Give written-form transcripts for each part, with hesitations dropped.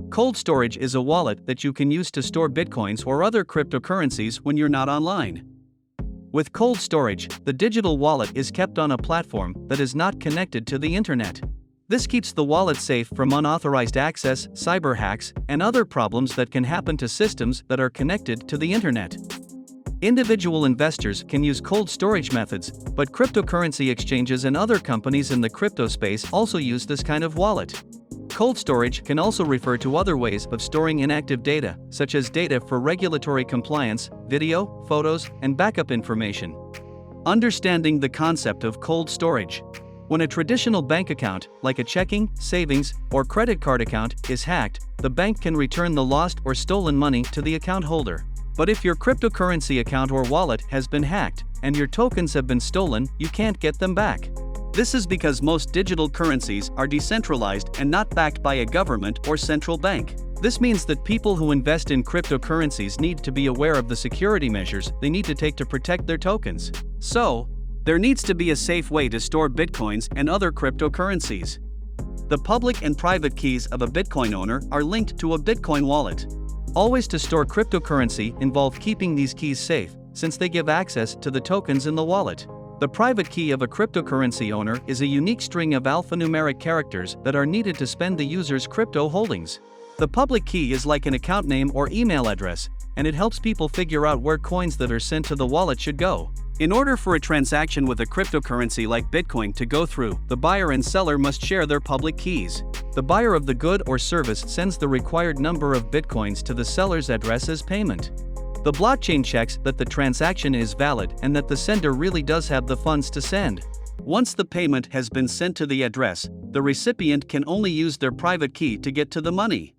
Cold storage is a wallet that you can use to store bitcoins or other cryptocurrencies when you're not online. With cold storage, the digital wallet is kept on a platform that is not connected to the internet. This keeps the wallet safe from unauthorized access, cyber hacks, and other problems that can happen to systems that are connected to the internet. Individual investors can use cold storage methods, but cryptocurrency exchanges and other companies in the crypto space also use this kind of wallet. Cold storage can also refer to other ways of storing inactive data, such as data for regulatory compliance, video, photos, and backup information. Understanding the concept of cold storage. When a traditional bank account, like a checking, savings, or credit card account, is hacked, the bank can return the lost or stolen money to the account holder. But if your cryptocurrency account or wallet has been hacked, and your tokens have been stolen, you can't get them back. This is because most digital currencies are decentralized and not backed by a government or central bank. This means that people who invest in cryptocurrencies need to be aware of the security measures they need to take to protect their tokens. So, there needs to be a safe way to store bitcoins and other cryptocurrencies. The public and private keys of a Bitcoin owner are linked to a Bitcoin wallet. Always to store cryptocurrency involve keeping these keys safe, since they give access to the tokens in the wallet. The private key of a cryptocurrency owner is a unique string of alphanumeric characters that are needed to spend the user's crypto holdings. The public key is like an account name or email address, and it helps people figure out where coins that are sent to the wallet should go. In order for a transaction with a cryptocurrency like Bitcoin to go through, the buyer and seller must share their public keys. The buyer of the good or service sends the required number of bitcoins to the seller's address as payment. The blockchain checks that the transaction is valid and that the sender really does have the funds to send. Once the payment has been sent to the address, the recipient can only use their private key to get to the money.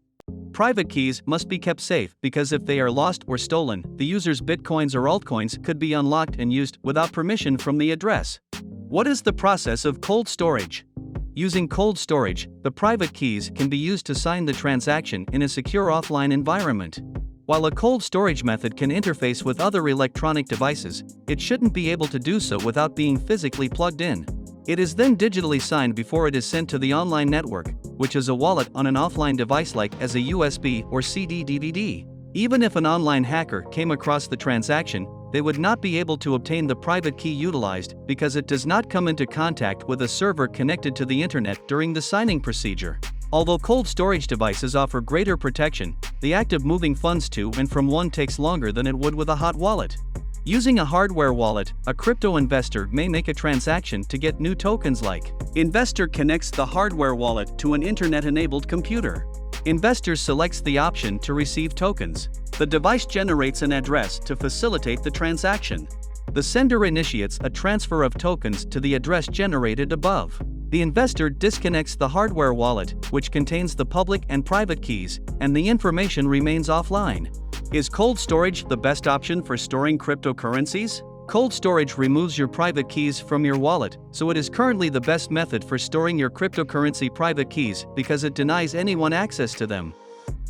Private keys must be kept safe because if they are lost or stolen, the user's bitcoins or altcoins could be unlocked and used without permission from the address. What is the process of cold storage? Using cold storage, the private keys can be used to sign the transaction in a secure offline environment. While a cold storage method can interface with other electronic devices, it shouldn't be able to do so without being physically plugged in. It is then digitally signed before it is sent to the online network, which is a wallet on an offline device like as a USB or CD/DVD. Even if an online hacker came across the transaction, they would not be able to obtain the private key utilized because it does not come into contact with a server connected to the internet during the signing procedure. Although cold storage devices offer greater protection, the act of moving funds to and from one takes longer than it would with a hot wallet. Using a hardware wallet, a crypto investor may make a transaction to get new tokens like. Investor connects the hardware wallet to an internet-enabled computer. Investor selects the option to receive tokens. The device generates an address to facilitate the transaction. The sender initiates a transfer of tokens to the address generated above. The investor disconnects the hardware wallet, which contains the public and private keys, and the information remains offline. Is cold storage the best option for storing cryptocurrencies? Cold storage removes your private keys from your wallet, so it is currently the best method for storing your cryptocurrency private keys because it denies anyone access to them.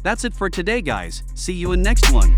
That's it for today, guys. See you in next one.